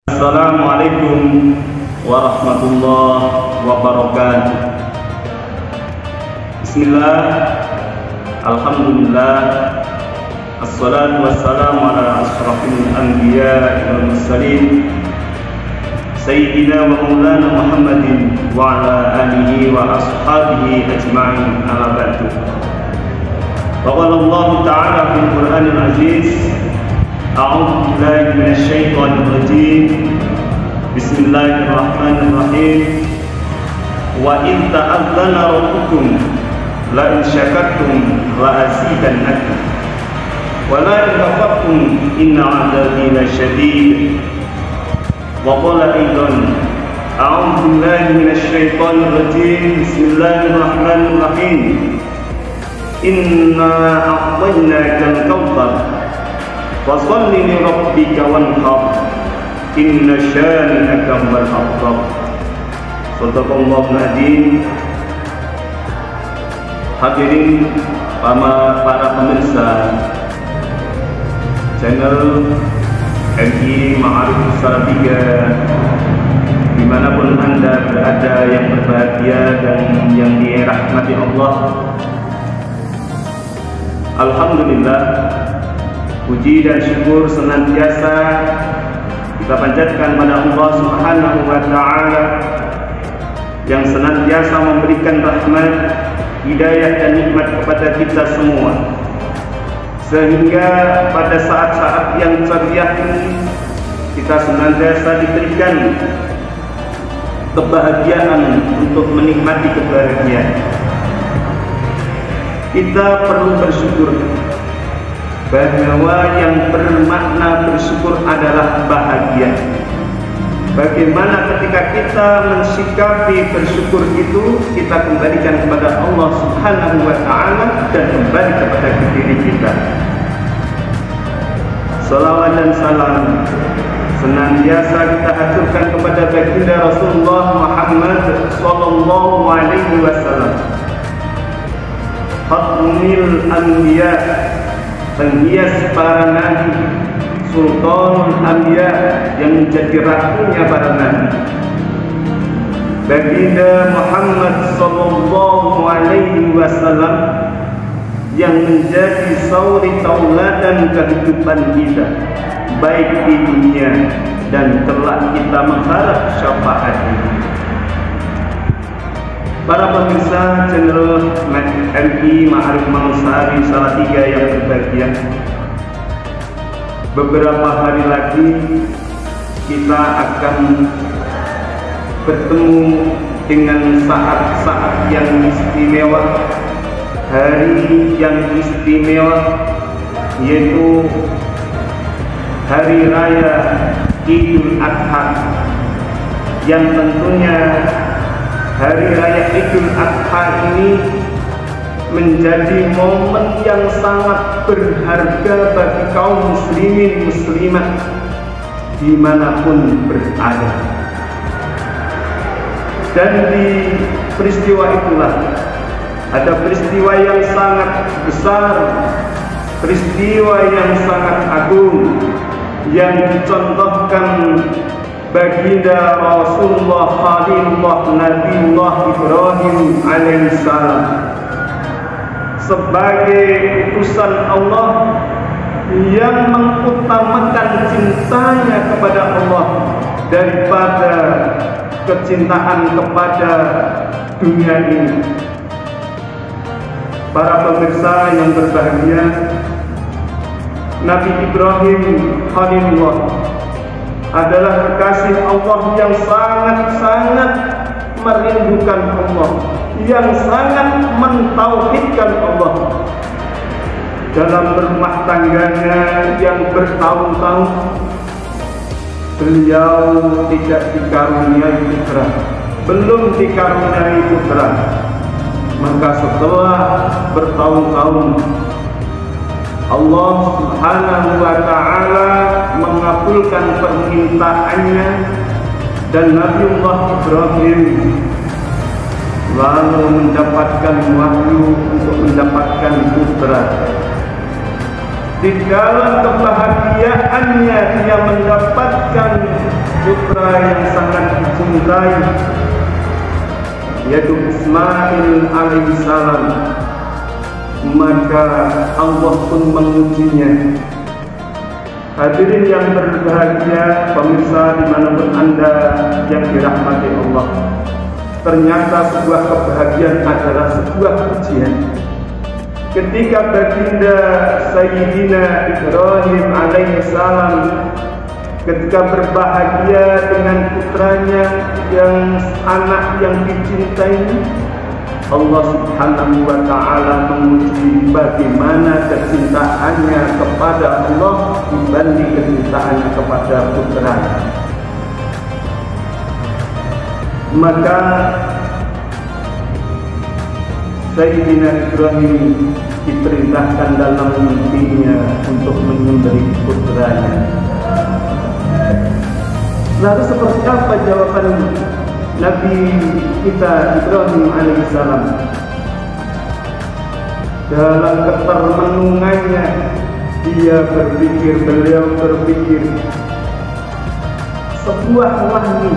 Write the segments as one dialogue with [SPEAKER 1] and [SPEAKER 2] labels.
[SPEAKER 1] Assalamualaikum warahmatullahi wabarakatuh. Bismillah, alhamdulillah, assalatu wassalamu ala ashrafil anbiya wal mursalin Sayyidina wa maulana Muhammadin wa ala alihi wa ashabihi ajma'in, ala ba'du. Qala Allah Ta'ala fil Qur'anil Aziz, a'udzu billahi minasy syaithanir rajim. Bismillahirrahmanirrahim. Wa in ta'adzana rabbukum la in syakartum la azidannakum wa la in kafartum inna 'adzabi lasyadid. Wa qala aidan, a'udzu billahi minasy syaithanir rajim. Bismillahirrahmanirrahim. Inna a'tainakal kautsar fasholli li rabbika wanhar inna syani'aka huwal abtar. Shadaqallahul adzim. Hadirin para pemirsa channel MI Ma'arif Salafiyah dimanapun Anda berada, yang berbahagia dan yang dirahmati Allah. Alhamdulillah, puji dan syukur senantiasa kita panjatkan pada Allah Subhanahu wa Ta'ala yang senantiasa memberikan rahmat, hidayah dan nikmat kepada kita semua, sehingga pada saat-saat yang ceria ini kita senantiasa diberikan kebahagiaan untuk menikmati kebahagiaan. Kita perlu bersyukur bahwa yang bermakna bersyukur adalah bahagia. Bagaimana ketika kita mensikapi bersyukur itu, kita kembalikan kepada Allah Subhanahu wa Ta'ala dan kembali kepada diri kita. Salawat dan salam senantiasa kita aturkan kepada baginda Rasulullah Muhammad sallallahu alaihi wasallam, Khatmul Anbiya, penghias para nabi, Sultanul Anbiya, yang menjadi ratunya para nabi, baginda Muhammad sallallahu alaihi wasallam, yang menjadi suri tauladan kehidupan kita baik di dunia dan kelak kita mengharap syafaatnya. Para pemirsa channel MI Ma'arif Mangsari Salatiga yang berbahagia, beberapa hari lagi kita akan bertemu dengan saat-saat yang istimewa, hari yang istimewa, yaitu Hari Raya Idul Adha, yang tentunya Hari Raya Idul Adha ini menjadi momen yang sangat berharga bagi kaum muslimin muslimat dimanapun berada. Dan di peristiwa itulah ada peristiwa yang sangat besar, peristiwa yang sangat agung, yang dicontohkan baginda Rasulullah Khalilullah Nabiullah Ibrahim alaihissalam sebagai utusan Allah yang mengutamakan cintanya kepada Allah daripada kecintaan kepada dunia ini. Para pemirsa yang berbahagia, Nabi Ibrahim Khalilullah adalah kekasih Allah yang sangat-sangat merindukan Allah, yang sangat mentauhidkan Allah. Dalam berumah tangganya yang bertahun-tahun, beliau tidak dikaruniai putra, belum dikaruniai putra. Maka setelah bertahun-tahun, Allah Subhanahu wa Ta'ala mengabulkan permintaannya, dan Nabiullah Ibrahim lalu mendapatkan wahyu untuk mendapatkan putra. Di dalam kebahagiaannya dia mendapatkan putra yang sangat dicintai, yaitu Ismail alaihissalam, maka Allah pun mengujinya. Hadirin yang berbahagia, pemirsa dimanapun Anda yang dirahmati Allah, ternyata sebuah kebahagiaan adalah sebuah ujian. Ketika baginda Sayyidina Ibrahim alaihissalam ketika berbahagia dengan putranya yang anak yang dicintai, Allah Subhanahu wa ta'ala menguji bagaimana kecintaannya kepada Allah dibanding kecintaannya kepada putranya. Maka Sayyidina Ibrahim diperintahkan dalam mimpinya untuk menyembelih putranya. Lalu seperti apa jawaban Nabi kita Ibrahim alaihissalam? Dalam ketermenungannya beliau berpikir sebuah wahyu,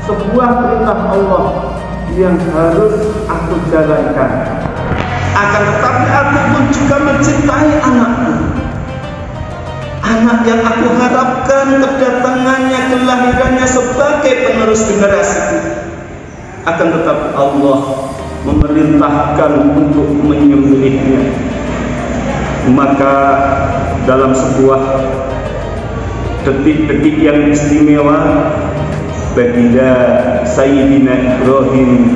[SPEAKER 1] sebuah perintah Allah yang harus aku jalankan. Akan tetapi aku pun juga mencintai anakku, anak yang aku harapkan kedatangannya, kelahirannya sebagai penerus generasiku. Akan tetapi Allah memerintahkan untuk menyembelihnya. Maka dalam sebuah detik-detik yang istimewa, baginda Sayyidina Ibrahim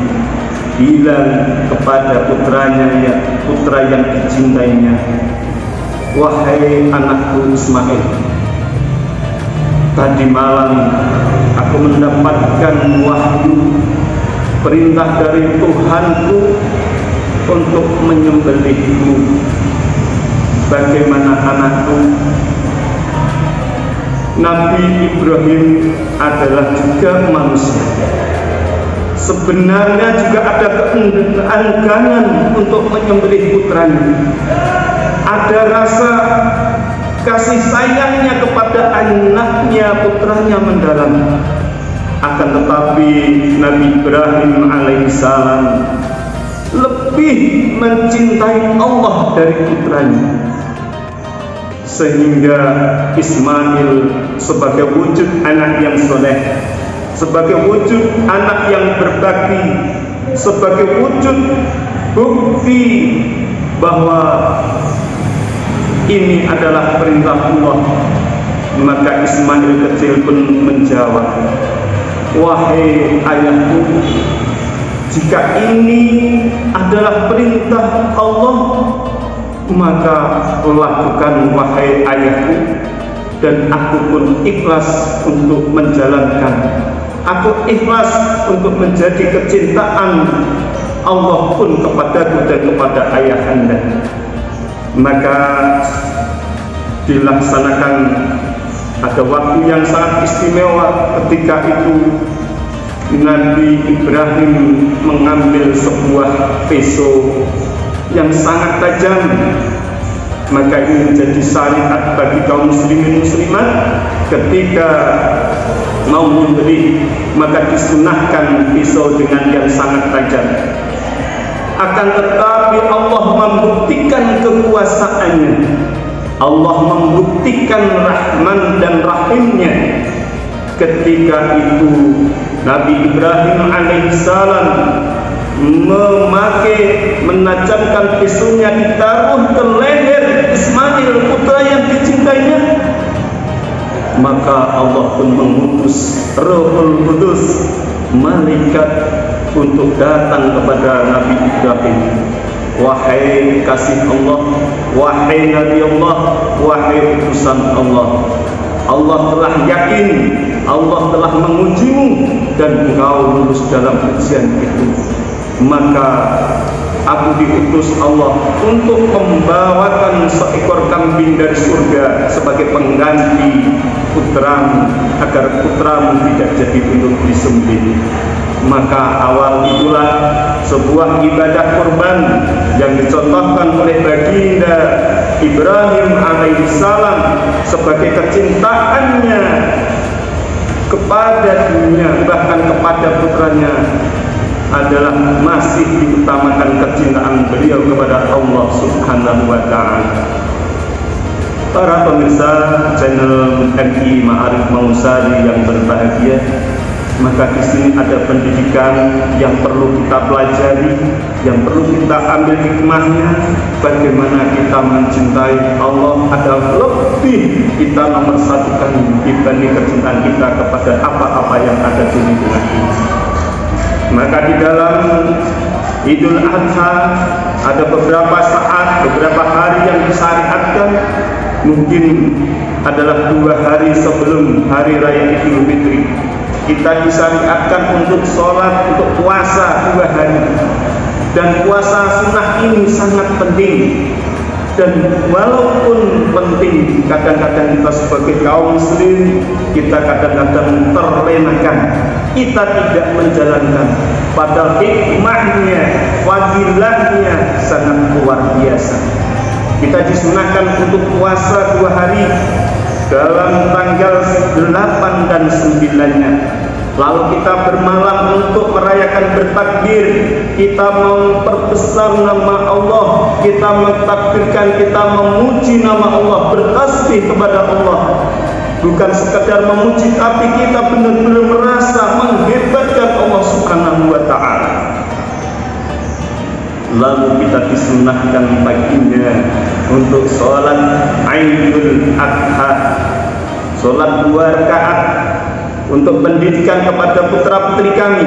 [SPEAKER 1] bilang kepada putranya, putra yang dicintainya, wahai anakku Ismail, tadi malam aku mendapatkan wahyu, perintah dari Tuhanku untuk menyembelihmu. Bagaimana anakku? Nabi Ibrahim adalah juga manusia. Sebenarnya juga ada keengganan untuk menyembelih putranya. Ada rasa kasih sayangnya kepada anaknya, putranya mendalam. Akan tetapi Nabi Ibrahim alaihissalam lebih mencintai Allah dari putranya, sehingga Ismail sebagai wujud anak yang soleh, sebagai wujud anak yang berbakti, sebagai wujud bukti bahwa ini adalah perintah Allah, maka Ismail kecil pun menjawab, wahai ayahku, jika ini adalah perintah Allah, maka lakukan wahai ayahku, dan aku pun ikhlas untuk menjalankan. Aku ikhlas untuk menjadi kecintaan Allah pun kepadaku dan kepada ayahanda. Maka dilaksanakan, ada waktu yang sangat istimewa. Ketika itu Nabi Ibrahim mengambil sebuah pisau yang sangat tajam. Maka ini menjadi syariat bagi kaum muslimin muslimat, ketika mau membeli maka disunahkan pisau dengan yang sangat tajam. Akan tetapi Allah membuktikan kekuasaannya, Allah membuktikan Rahman dan Rahimnya. Ketika itu Nabi Ibrahim alaihissalam menajamkan pisaunya, ditaruh ke leher Ismail, putra yang dicintainya. Maka Allah pun mengutus Ruhul Qudus, malaikat, untuk datang kepada Nabi Ibrahim. Wahai kasih Allah, wahai Nabi Allah, wahai utusan Allah, Allah telah yakin, Allah telah mengujimu, dan engkau lulus dalam ujian itu. Maka aku diutus Allah untuk membawakan seekor kambing dari surga sebagai pengganti putramu, agar putramu tidak jadi untuk disembelih. Maka awal itulah sebuah ibadah kurban yang dicontohkan oleh baginda Ibrahim alaihissalam sebagai kecintaannya kepada dunia, bahkan kepada putranya, adalah masih diutamakan kecintaan beliau kepada Allah Subhanahu wa Ta'ala. Para pemirsa channel MI Ma'arif Mausari yang berbahagia, maka di sini ada pendidikan yang perlu kita pelajari, yang perlu kita ambil hikmahnya. Bagaimana kita mencintai Allah adalah lebih kita nomor satukan dibanding kecintaan kita kepada apa-apa yang ada di lingkungan ini. Maka di dalam Idul Adha ada beberapa saat, beberapa hari yang disyariatkan. Mungkin adalah 2 hari sebelum hari raya Idul Fitri, kita disyariatkan untuk sholat, untuk puasa 2 hari. Dan puasa sunnah ini sangat penting. Dan walaupun penting, kadang-kadang kita sebagai kaum muslim, kita kadang-kadang terlenakan, kita tidak menjalankan. Padahal hikmahnya, fadilahnya sangat luar biasa. Kita disunahkan untuk puasa 2 hari dalam tanggal 8 dan 9-nya. Lalu kita bermalam untuk merayakan bertakbir. Kita memperbesar nama Allah, kita mentakbirkan, kita memuji nama Allah, bertasbih kepada Allah. Bukan sekadar memuji, tapi kita benar-benar merasa menghebatkan Allah Subhanahu wa Ta'ala. Lalu kita disunahkan paginya untuk sholat Idul Adha, sholat 2 rakaat untuk pendidikan kepada putra-putri kami,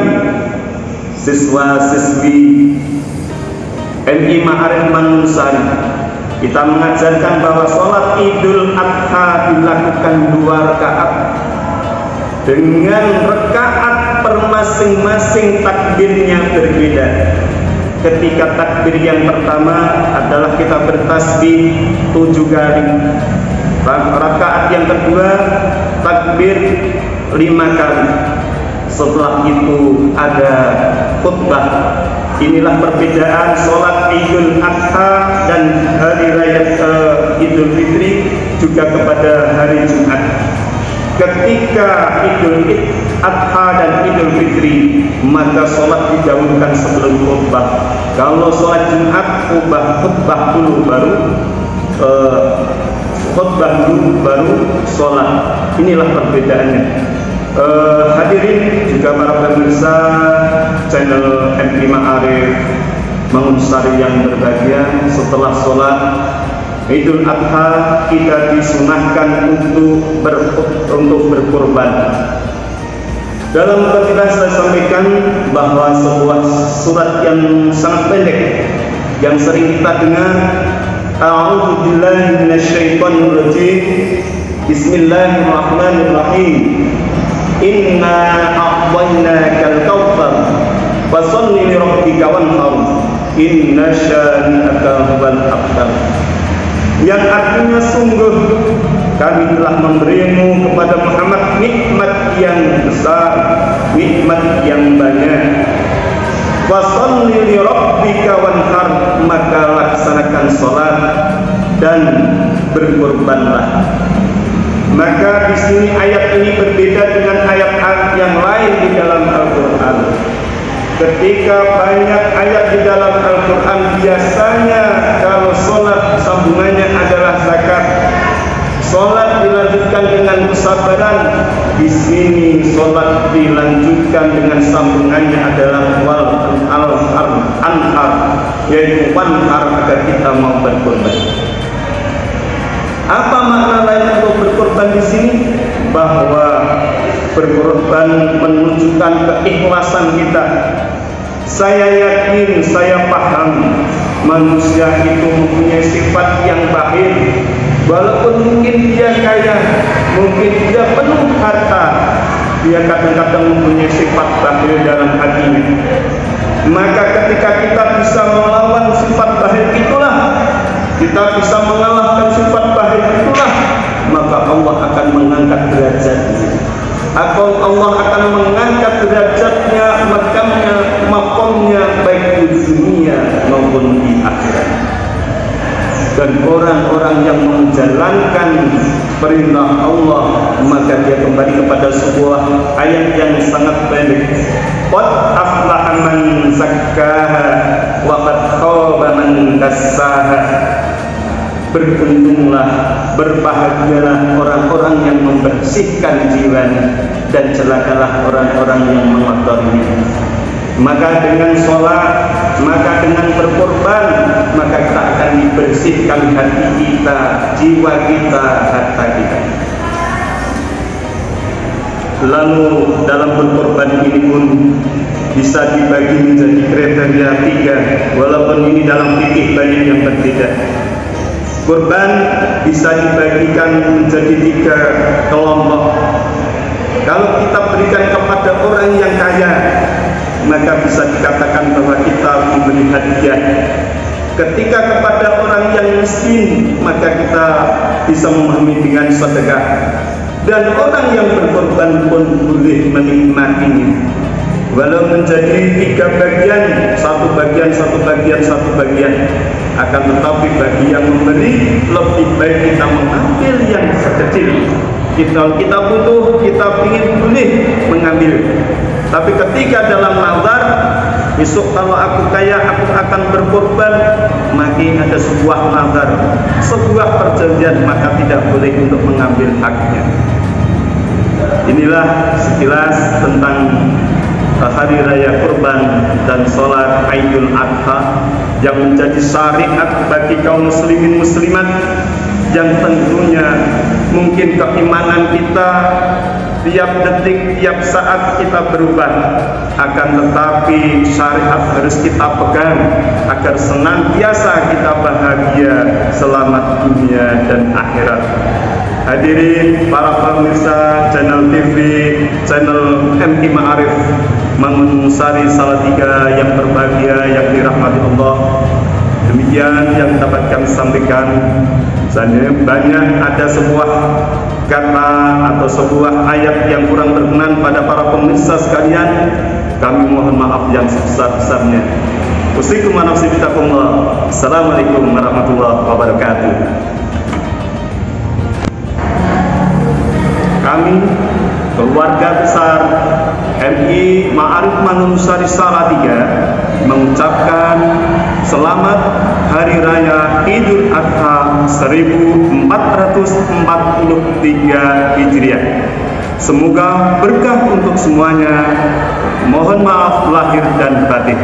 [SPEAKER 1] siswa-siswi MI Ma'arif Mausari. Kita mengajarkan bahwa sholat Idul Adha dilakukan 2 rakaat dengan rakaat per masing-masing takbirnya berbeda. Ketika takbir yang pertama adalah kita bertasbih 7 kali. Rakaat yang kedua takbir 5 kali. Setelah itu ada khutbah. Inilah perbedaan sholat Idul Adha dan hari raya Idul Fitri juga kepada hari Jumat. Ketika Idul Adha dan Idul Fitri, maka sholat didahulukan sebelum khutbah. Kalau sholat Jumat, khutbah dulu baru sholat. Inilah perbedaannya. Hadirin juga para pemirsa channel MI Ma'arif Mausari yang berbahagia, setelah sholat Idul Adha kita disunahkan untuk berkurban. Dalam khutbah saya sampaikan bahwa sebuah surat yang sangat pendek yang sering kita dengar, A'udzu billahi minasyaitonir rajim. Bismillahirrahmanirrahim. Inna a'tainakal kautsar fasholli li rabbika wanhar. Inna syani'aka huwal abtar. Yang artinya sungguh kami telah memberimu kepada Muhammad nikmat yang besar, nikmat yang banyak. Fasholli li rabbika wanhar, maka laksanakan salat dan berkorbanlah. Maka di sini ayat ini berbeda dengan ayat-ayat yang lain di dalam Al-Qur'an. Ketika banyak ayat di dalam Al-Quran, biasanya kalau sholat sambungannya adalah zakat, sholat dilanjutkan dengan kesabaran. Di sini sholat dilanjutkan dengan sambungannya adalah wal anhar, yaitu wanhar, agar kita mau berkorban. Apa makna lain untuk berkorban di sini? Bahwa berkorban menunjukkan keikhlasan kita. Saya yakin, saya paham manusia itu mempunyai sifat yang baik. Walaupun mungkin dia kaya, mungkin dia penuh harta, dia kadang-kadang mempunyai sifat baik dalam hatinya. Maka ketika kita bisa melawan sifat baik itulah, kita bisa mengalahkan sifat baik itulah, maka Allah akan mengangkat derajatnya. Allah akan mengangkat derajatnya, makamnya baik di dunia maupun di akhirat. Dan orang-orang yang menjalankan perintah Allah maka dia kembali kepada sebuah ayat yang sangat pendek. Qad aflaha man zakkaha wa qad khaba man dassaha. Beruntunglah, berbahagialah orang-orang yang membersihkan jiwanya, dan celakalah orang-orang yang mengotorinya. Maka dengan sholat, maka dengan berkorban, maka kita akan dibersihkan hati kita, jiwa kita, harta kita. Lalu dalam berkorban ini pun bisa dibagi menjadi kriteria 3, walaupun ini dalam fikih banyak yang berbeda. Kurban bisa dibagikan menjadi 3 kelompok. Kalau kita berikan kepada orang yang kaya, maka bisa dikatakan bahwa kita memberi hadiah. Ketika kepada orang yang miskin, maka kita bisa memahami dengan sedekah. Dan orang yang berkorban pun boleh menikmatinya. Walau menjadi 3 bagian, satu bagian, akan tetapi bagi yang memberi, lebih baik kita mengambil yang sekecil. Kita butuh, kita ingin boleh mengambil. Tapi ketika dalam nazar, besok kalau aku kaya, aku akan berkorban, maka ada sebuah nazar, sebuah perjanjian, maka tidak boleh untuk mengambil haknya. Inilah sekilas tentang hari raya kurban dan sholat Idul Adha yang menjadi syariat bagi kaum muslimin muslimat, yang tentunya mungkin keimanan kita tiap detik, tiap saat kita berubah, akan tetapi syariat harus kita pegang agar senantiasa kita bahagia, selamat dunia dan akhirat. Hadirin para pemirsa channel TV, channel MI Ma'arif Mangunsari Salatiga yang berbahagia, yang dirahmati Allah. Demikian yang dapat kami sampaikan. Banyak ada sebuah kata atau sebuah ayat yang kurang berkenan pada para pemirsa sekalian, kami mohon maaf yang sebesar-besarnya. Usikum wa nafsi bitaqullah. Assalamualaikum warahmatullahi wabarakatuh. Kami keluarga besar MI Ma'arif Mangunsari Salatiga mengucapkan selamat Hari Raya Idul Adha 1443 Hijriah. Semoga berkah untuk semuanya. Mohon maaf lahir dan batin.